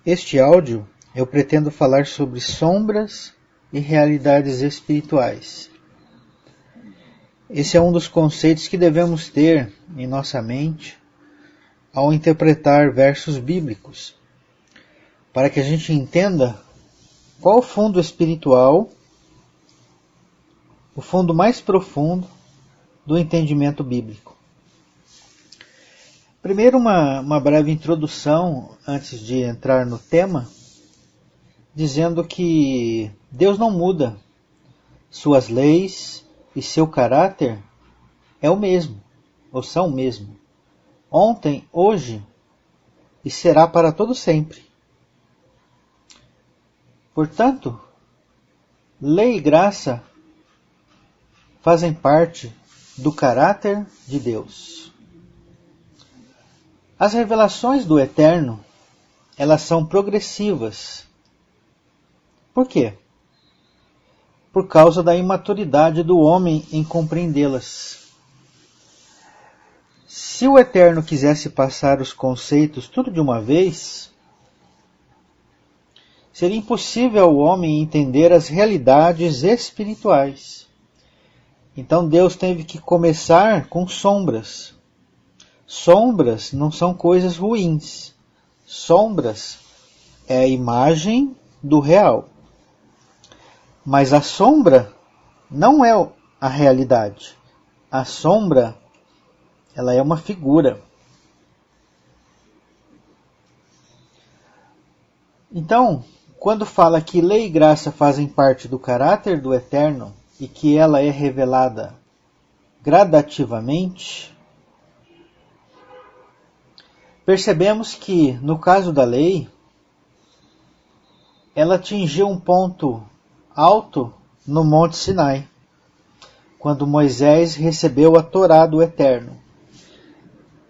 Este áudio eu pretendo falar sobre sombras e realidades espirituais. Esse é um dos conceitos que devemos ter em nossa mente ao interpretar versos bíblicos, para que a gente entenda qual o fundo espiritual, o fundo mais profundo do entendimento bíblico. Primeiro, uma breve introdução antes de entrar no tema, dizendo que Deus não muda, suas leis e seu caráter é o mesmo, ou são o mesmo, ontem, hoje e será para todo sempre. Portanto, lei e graça fazem parte do caráter de Deus. As revelações do Eterno, elas são progressivas. Por quê? Por causa da imaturidade do homem em compreendê-las. Se o Eterno quisesse passar os conceitos tudo de uma vez, seria impossível ao homem entender as realidades espirituais. Então Deus teve que começar com sombras. Sombras não são coisas ruins. Sombras é a imagem do real. Mas a sombra não é a realidade. A sombra, ela é uma figura. Então, quando fala que lei e graça fazem parte do caráter do Eterno e que ela é revelada gradativamente, percebemos que, no caso da lei, ela atingiu um ponto alto no Monte Sinai, quando Moisés recebeu a Torá do Eterno.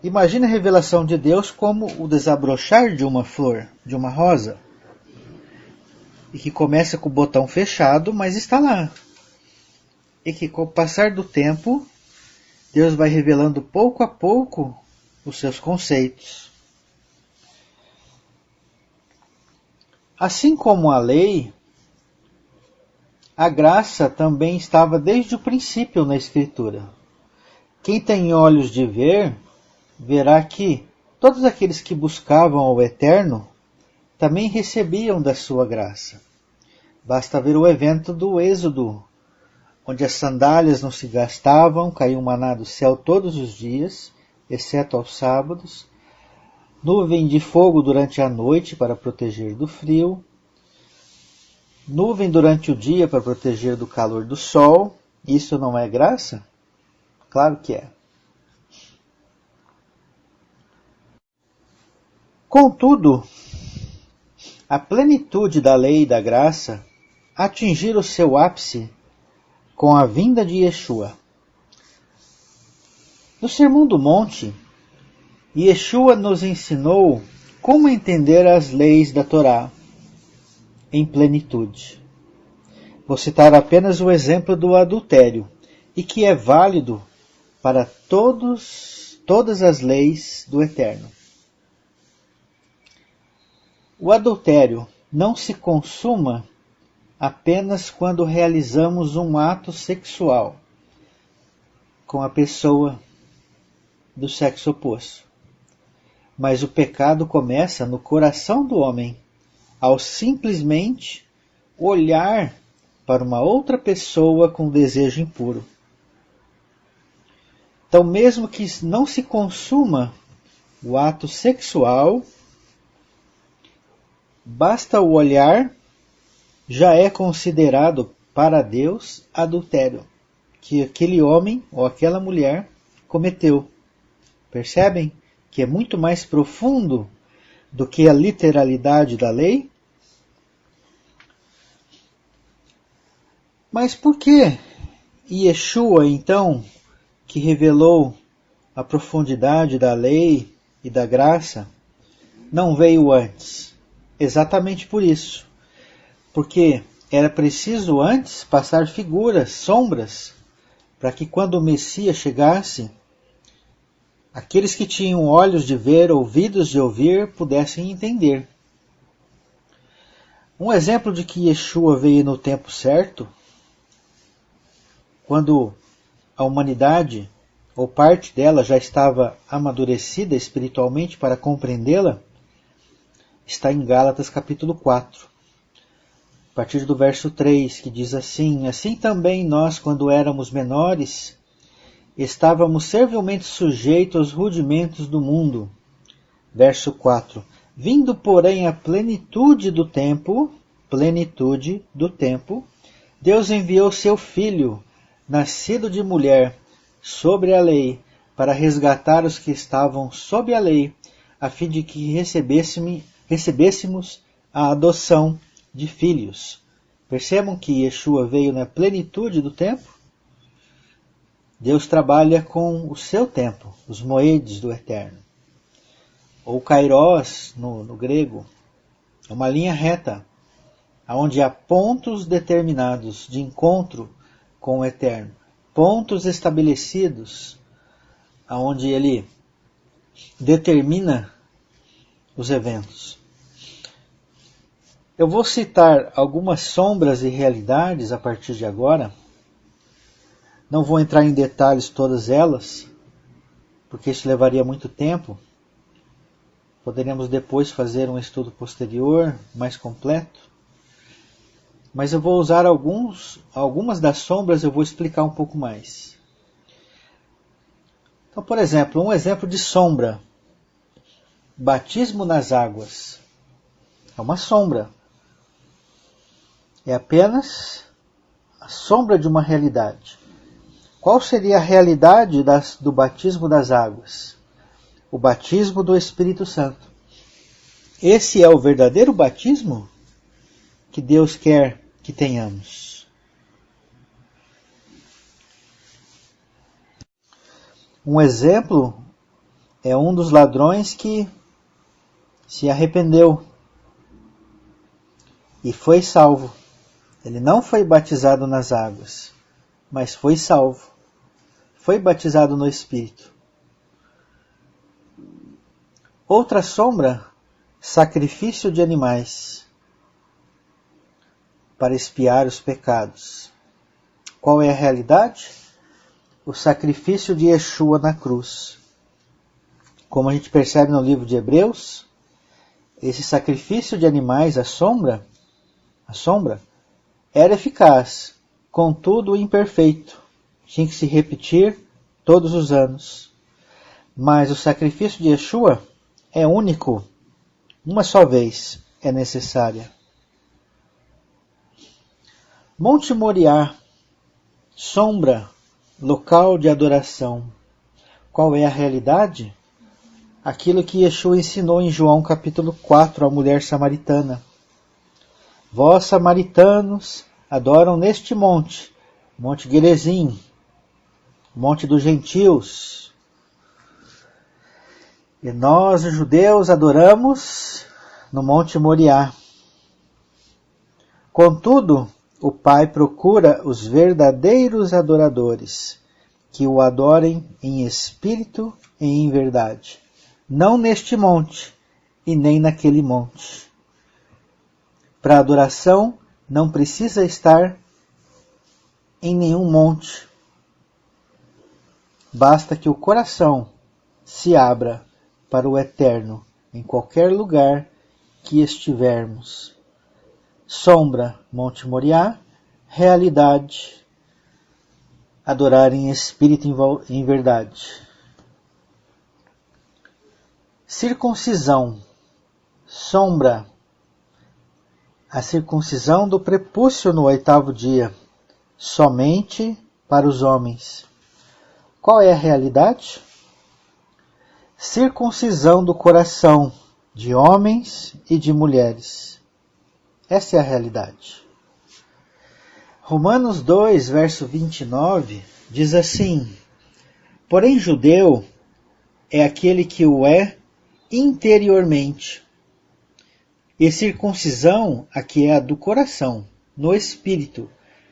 Imagine a revelação de Deus como o desabrochar de uma flor, de uma rosa, e que começa com o botão fechado, mas está lá. E que com o passar do tempo, Deus vai revelando pouco a pouco os seus conceitos. Assim como a lei, a graça também estava desde o princípio na Escritura. Quem tem olhos de ver, verá que todos aqueles que buscavam o Eterno também recebiam da sua graça. Basta ver o evento do Êxodo, onde as sandálias não se gastavam, caiu um maná do céu todos os dias, exceto aos sábados, nuvem de fogo durante a noite para proteger do frio, nuvem durante o dia para proteger do calor do sol. Isso não é graça? Claro que é. Contudo, a plenitude da lei e da graça atingiu o seu ápice com a vinda de Yeshua. No Sermão do Monte, Yeshua nos ensinou como entender as leis da Torá em plenitude. Vou citar apenas o exemplo do adultério, e que é válido para todas as leis do Eterno. O adultério não se consuma apenas quando realizamos um ato sexual com a pessoa do sexo oposto. Mas o pecado começa no coração do homem, ao simplesmente olhar para uma outra pessoa com desejo impuro. Então, mesmo que não se consuma o ato sexual, basta o olhar, já é considerado para Deus adultério, que aquele homem ou aquela mulher cometeu. Percebem que é muito mais profundo do que a literalidade da lei? Mas por que Yeshua, então, que revelou a profundidade da lei e da graça, não veio antes? Exatamente por isso. Porque era preciso antes passar figuras, sombras, para que quando o Messias chegasse, aqueles que tinham olhos de ver, ouvidos de ouvir, pudessem entender. Um exemplo de que Yeshua veio no tempo certo, quando a humanidade, ou parte dela, já estava amadurecida espiritualmente para compreendê-la, está em Gálatas capítulo 4, a partir do verso 3, que diz assim: Assim também nós, quando éramos menores, estávamos servilmente sujeitos aos rudimentos do mundo. Verso 4. Vindo, porém, a plenitude do tempo, Deus enviou seu Filho, nascido de mulher, sobre a lei, para resgatar os que estavam sob a lei, a fim de que recebêssemos a adoção de filhos. Percebam que Yeshua veio na plenitude do tempo? Deus trabalha com o seu tempo, os moedes do eterno. Ou kairos no grego, é uma linha reta, onde há pontos determinados de encontro com o eterno, pontos estabelecidos, onde ele determina os eventos. Eu vou citar algumas sombras e realidades a partir de agora. Não vou entrar em detalhes todas elas, porque isso levaria muito tempo. Poderemos depois fazer um estudo posterior, mais completo. Mas eu vou usar algumas das sombras, eu vou explicar um pouco mais. Então, por exemplo, um exemplo de sombra. Batismo nas águas. É uma sombra. É apenas a sombra de uma realidade. Qual seria a realidade do batismo das águas? O batismo do Espírito Santo. Esse é o verdadeiro batismo que Deus quer que tenhamos. Um exemplo é um dos ladrões que se arrependeu e foi salvo. Ele não foi batizado nas águas, mas foi salvo. Foi batizado no Espírito. Outra sombra, sacrifício de animais para expiar os pecados. Qual é a realidade? O sacrifício de Yeshua na cruz. Como a gente percebe no livro de Hebreus, esse sacrifício de animais, a sombra, era eficaz, contudo imperfeito. Tinha que se repetir todos os anos. Mas o sacrifício de Yeshua é único. Uma só vez é necessária. Monte Moriá, sombra, local de adoração. Qual é a realidade? Aquilo que Yeshua ensinou em João capítulo 4 à mulher samaritana. Vós, samaritanos, adoram neste monte, Monte Gerizim, Monte dos Gentios. E nós, os judeus, adoramos no Monte Moriá. Contudo, o Pai procura os verdadeiros adoradores, que o adorem em espírito e em verdade. Não neste monte e nem naquele monte. Para adoração, não precisa estar em nenhum monte. Basta que o coração se abra para o eterno em qualquer lugar que estivermos. Sombra, Monte Moriá, realidade, adorar em espírito e em verdade. Circuncisão, sombra, a circuncisão do prepúcio no 8º dia, somente para os homens. Qual é a realidade? Circuncisão do coração de homens e de mulheres. Essa é a realidade. Romanos 2, verso 29, diz assim: Porém, judeu é aquele que o é interiormente, e circuncisão a que é a do coração, no espírito,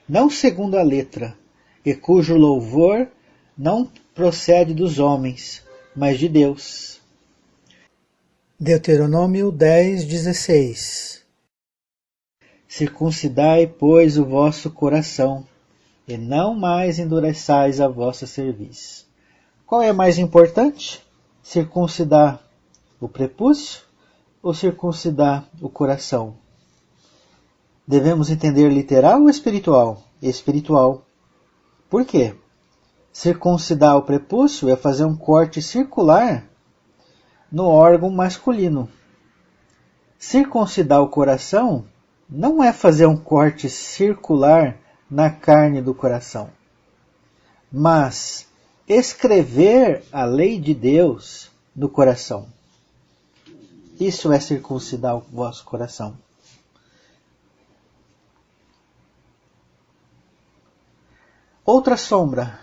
não segundo a letra, e cujo louvor não procede dos homens, mas de Deus. Deuteronômio 10, 16. Circuncidai, pois, o vosso coração, e não mais endureçais a vossa cerviz. Qual é mais importante? Circuncidar o prepúcio ou circuncidar o coração? Devemos entender literal ou espiritual? Espiritual. Por quê? Circuncidar o prepúcio é fazer um corte circular no órgão masculino. Circuncidar o coração não é fazer um corte circular na carne do coração, mas escrever a lei de Deus no coração. Isso é circuncidar o vosso coração. Outra sombra,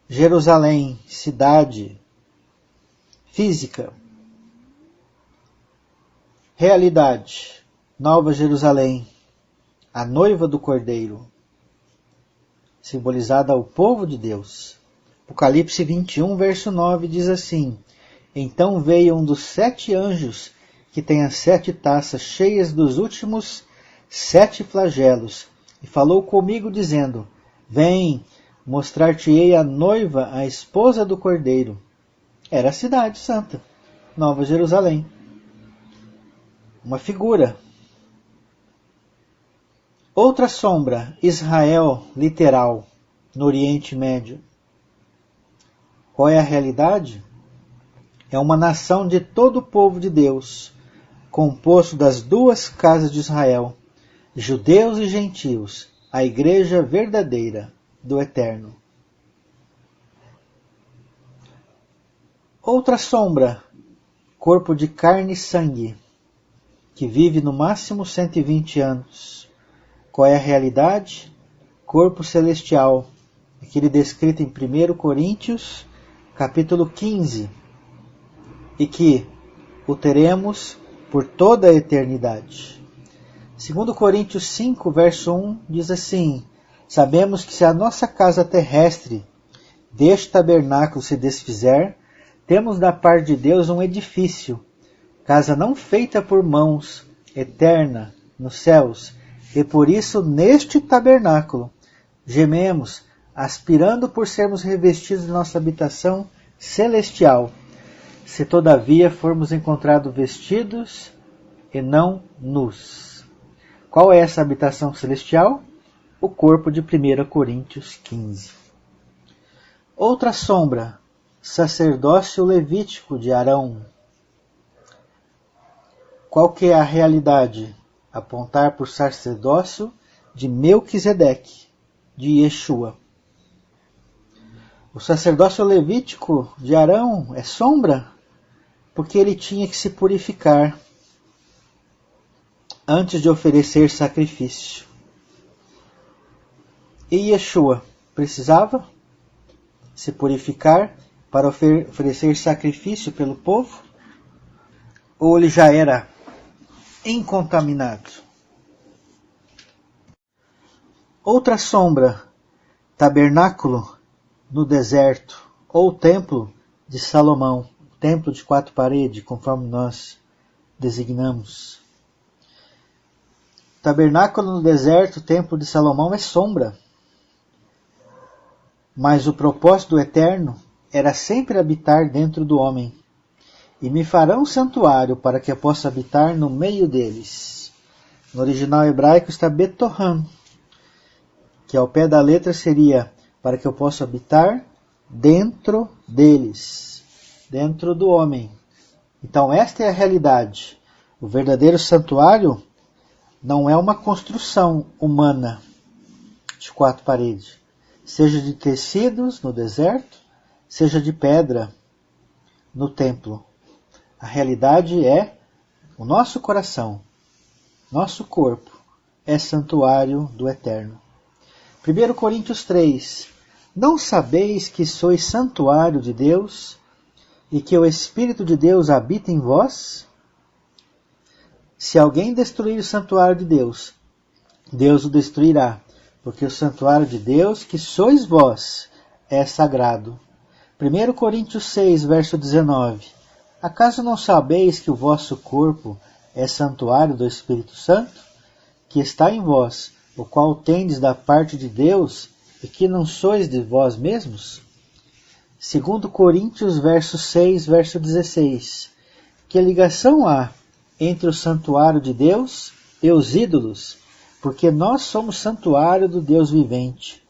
Jerusalém, cidade física. Realidade, Nova Jerusalém, a noiva do Cordeiro, simbolizada ao povo de Deus. Apocalipse 21, verso 9 diz assim: Então veio um dos 7 anjos que tem as 7 taças cheias dos últimos 7 flagelos, e falou comigo dizendo: Vem, mostrar-te-ei a noiva, a esposa do Cordeiro. Era a cidade santa, Nova Jerusalém. Uma figura. Outra sombra, Israel, literal, no Oriente Médio. Qual é a realidade? É uma nação de todo o povo de Deus, composto das 2 casas de Israel, judeus e gentios, a igreja verdadeira do Eterno. Outra sombra, corpo de carne e sangue, que vive no máximo 120 anos. Qual é a realidade? Corpo celestial, aquele descrito em 1 Coríntios, capítulo 15, e que o teremos por toda a eternidade. 2 Coríntios 5, verso 1, diz assim: Sabemos que se a nossa casa terrestre deste tabernáculo se desfizer, temos da parte de Deus um edifício, casa não feita por mãos, eterna, nos céus, e por isso neste tabernáculo gememos, aspirando por sermos revestidos de nossa habitação celestial, se todavia formos encontrados vestidos e não nus. Qual é essa habitação celestial? O corpo de 1 Coríntios 15. Outra sombra, sacerdócio levítico de Arão. Qual que é a realidade? Apontar para o sacerdócio de Melquisedeque, de Yeshua. O sacerdócio levítico de Arão é sombra, porque ele tinha que se purificar antes de oferecer sacrifício. E Yeshua precisava se purificar para oferecer sacrifício pelo povo? Ou ele já era incontaminado? Outra sombra, tabernáculo no deserto, ou templo de Salomão, templo de 4 paredes, conforme nós designamos. Tabernáculo no deserto, templo de Salomão é sombra. Mas o propósito do Eterno era sempre habitar dentro do homem. E me farão um santuário para que eu possa habitar no meio deles. No original hebraico está Betohan, que ao pé da letra seria para que eu possa habitar dentro deles, dentro do homem. Então esta é a realidade. O verdadeiro santuário não é uma construção humana de 4 paredes, seja de tecidos no deserto, seja de pedra no templo. A realidade é o nosso coração, nosso corpo é santuário do Eterno. 1 Coríntios 3. Não sabeis que sois santuário de Deus e que o Espírito de Deus habita em vós? Se alguém destruir o santuário de Deus, Deus o destruirá, porque o santuário de Deus, que sois vós, é sagrado. 1 Coríntios 6, verso 19. Acaso não sabeis que o vosso corpo é santuário do Espírito Santo, que está em vós, o qual tendes da parte de Deus, e que não sois de vós mesmos? 2 Coríntios, verso 6, verso 16. Que ligação há entre o santuário de Deus e os ídolos? Porque nós somos santuário do Deus vivente.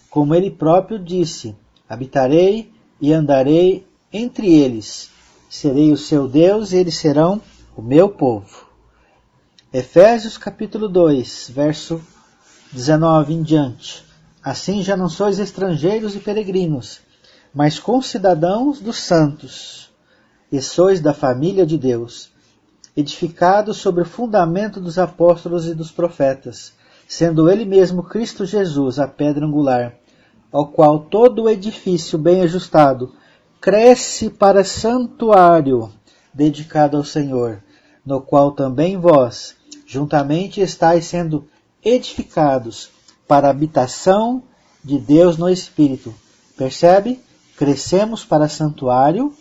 Como ele próprio disse, habitarei e andarei entre eles. Serei o seu Deus e eles serão o meu povo. Efésios capítulo 2, verso 19 em diante. Assim já não sois estrangeiros e peregrinos, mas concidadãos dos santos, e sois da família de Deus, edificados sobre o fundamento dos apóstolos e dos profetas, sendo ele mesmo Cristo Jesus a pedra angular, ao qual todo o edifício bem ajustado cresce para santuário dedicado ao Senhor, no qual também vós, juntamente estáis sendo edificados para a habitação de Deus no Espírito. Percebe? Crescemos para santuário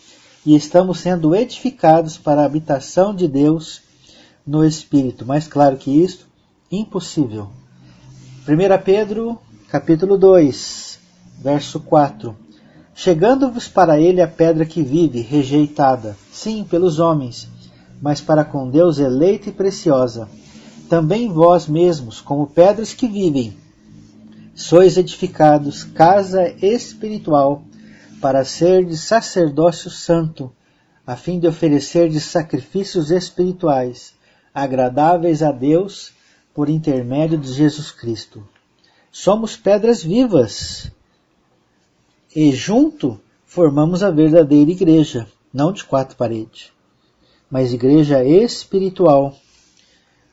e estamos sendo edificados para a habitação de Deus no Espírito. Mais claro que isto, impossível. 1 Pedro, capítulo 2, verso 4. Chegando-vos para ele a pedra que vive, rejeitada, sim, pelos homens, mas para com Deus eleita e preciosa. Também vós mesmos, como pedras que vivem, sois edificados casa espiritual, para serdes sacerdócio santo, a fim de oferecerdes sacrifícios espirituais, agradáveis a Deus, por intermédio de Jesus Cristo. Somos pedras vivas, e junto formamos a verdadeira igreja, não de 4 paredes, mas igreja espiritual,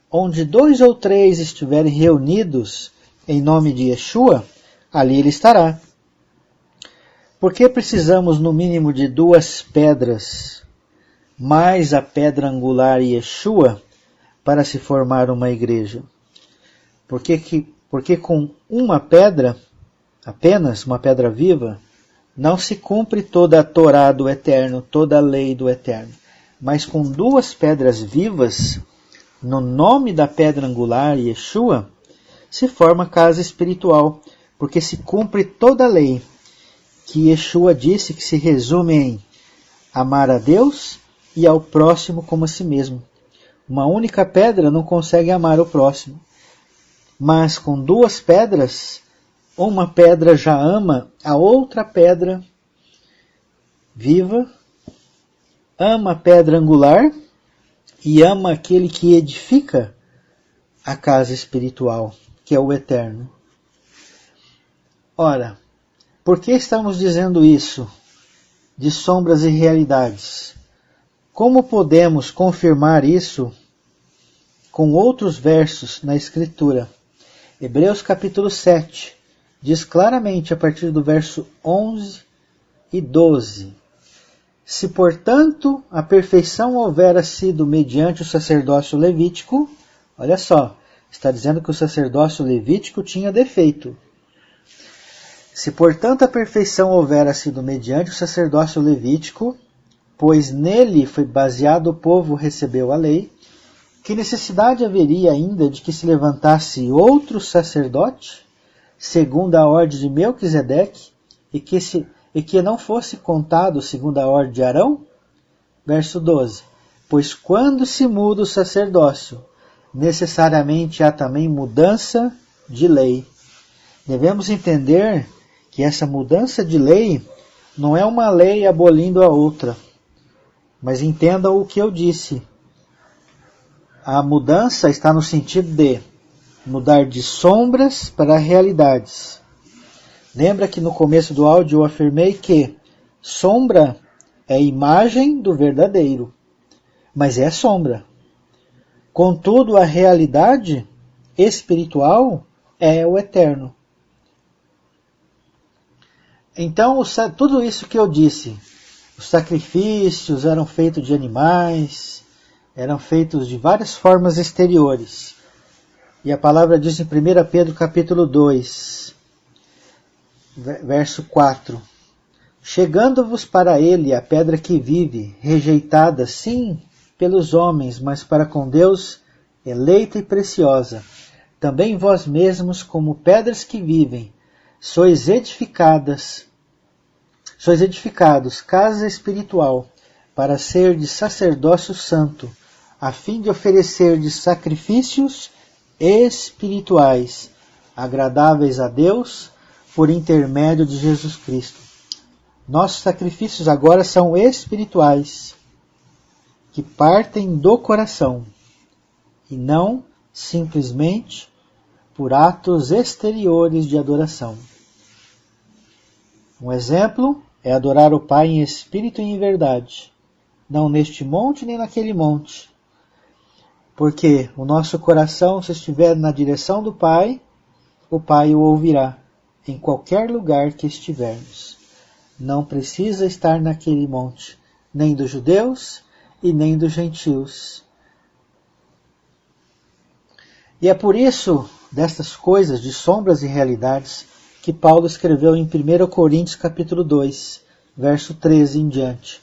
onde 2 ou 3 estiverem reunidos em nome de Yeshua, ali ele estará. Por que precisamos no mínimo de 2 pedras, mais a pedra angular Yeshua, para se formar uma igreja? Porque com uma pedra, apenas uma pedra viva, não se cumpre toda a Torá do Eterno, toda a lei do Eterno. Mas com 2 pedras vivas, no nome da pedra angular Yeshua, se forma casa espiritual, porque se cumpre toda a lei que Yeshua disse, que se resume em amar a Deus e ao próximo como a si mesmo. Uma única pedra não consegue amar o próximo, mas com 2 pedras, uma pedra já ama a outra pedra viva, ama a pedra angular e ama aquele que edifica a casa espiritual, que é o Eterno. Ora, por que estamos dizendo isso de sombras e realidades? Como podemos confirmar isso com outros versos na Escritura? Hebreus capítulo 7 diz claramente a partir do verso 11 e 12. Se, portanto, a perfeição houvera sido mediante o sacerdócio levítico, olha só, está dizendo que o sacerdócio levítico tinha defeito. Se, portanto, a perfeição houvera sido mediante o sacerdócio levítico, pois nele foi baseado o povo recebeu a lei, que necessidade haveria ainda de que se levantasse outro sacerdote, segundo a ordem de Melquisedeque, e que não fosse contado segundo a ordem de Arão? Verso 12. Pois quando se muda o sacerdócio, necessariamente há também mudança de lei. Devemos entender que essa mudança de lei não é uma lei abolindo a outra. Mas entendam o que eu disse. A mudança está no sentido de mudar de sombras para realidades. Lembra que no começo do áudio eu afirmei que sombra é imagem do verdadeiro, mas é sombra. Contudo, a realidade espiritual é o Eterno. Então, tudo isso que eu disse, os sacrifícios eram feitos de animais, eram feitos de várias formas exteriores. E a palavra diz em 1 Pedro capítulo 2, verso 4. Chegando-vos para ele a pedra que vive, rejeitada, sim, pelos homens, mas para com Deus eleita e preciosa. também vós mesmos, como pedras que vivem, sois edificados, casa espiritual, para ser de sacerdócio santo, a fim de oferecer de sacrifícios espirituais, agradáveis a Deus, por intermédio de Jesus Cristo. Nossos sacrifícios agora são espirituais, que partem do coração, e não simplesmente por atos exteriores de adoração. Um exemplo é adorar o Pai em espírito e em verdade, não neste monte nem naquele monte, porque o nosso coração, se estiver na direção do Pai, o Pai o ouvirá em qualquer lugar que estivermos. Não precisa estar naquele monte, nem dos judeus e nem dos gentios. E é por isso, destas coisas de sombras e realidades, que Paulo escreveu em 1 Coríntios capítulo 2, verso 13 em diante.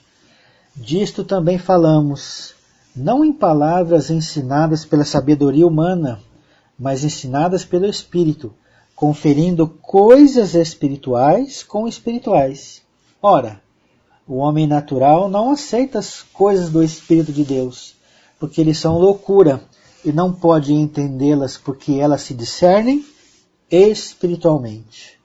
Disto também falamos, não em palavras ensinadas pela sabedoria humana, mas ensinadas pelo Espírito, conferindo coisas espirituais com espirituais. Ora, o homem natural não aceita as coisas do Espírito de Deus, porque eles são loucura, e não pode entendê-las porque elas se discernem espiritualmente.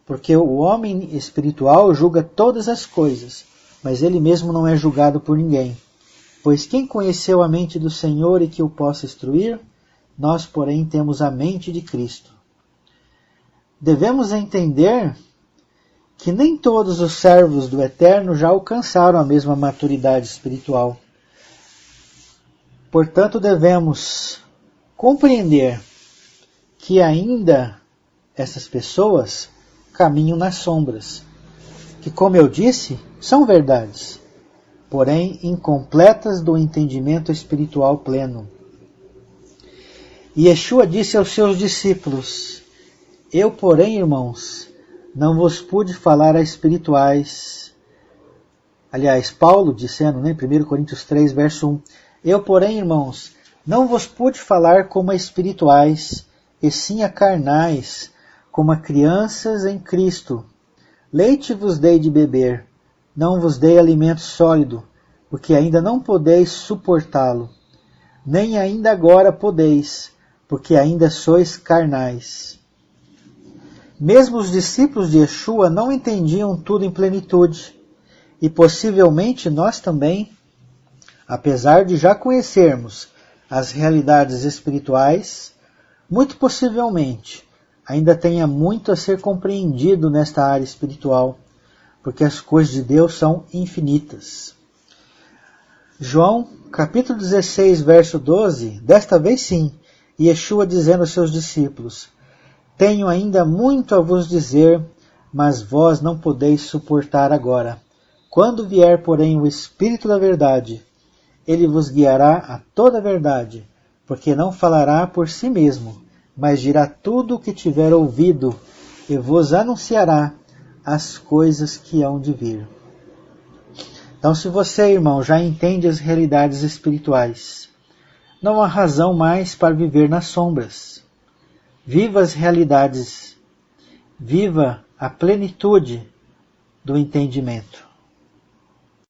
Porque o homem espiritual julga todas as coisas, mas ele mesmo não é julgado por ninguém. Pois quem conheceu a mente do Senhor e que o possa instruir? Nós, porém, temos a mente de Cristo. Devemos entender que nem todos os servos do Eterno já alcançaram a mesma maturidade espiritual. Portanto, devemos compreender que ainda essas pessoas caminham nas sombras, que, como eu disse, são verdades, porém incompletas do entendimento espiritual pleno. E Yeshua disse aos seus discípulos, eu, porém, irmãos, não vos pude falar a espirituais. Aliás, Paulo dizendo, né, 1 Coríntios 3, verso 1, eu, porém, irmãos, não vos pude falar como a espirituais, e sim a carnais, como a crianças em Cristo. Leite vos dei de beber, não vos dei alimento sólido, porque ainda não podeis suportá-lo, nem ainda agora podeis, porque ainda sois carnais. Mesmo os discípulos de Yeshua não entendiam tudo em plenitude, e possivelmente nós também, apesar de já conhecermos as realidades espirituais, muito possivelmente ainda tenha muito a ser compreendido nesta área espiritual, porque as coisas de Deus são infinitas. João, capítulo 16, verso 12, desta vez sim, Yeshua dizendo aos seus discípulos, tenho ainda muito a vos dizer, mas vós não podeis suportar agora. Quando vier, porém, o Espírito da verdade, ele vos guiará a toda a verdade, porque não falará por si mesmo, mas dirá tudo o que tiver ouvido, e vos anunciará as coisas que hão de vir. Então, se você, irmão, já entende as realidades espirituais, não há razão mais para viver nas sombras. Viva as realidades, viva a plenitude do entendimento.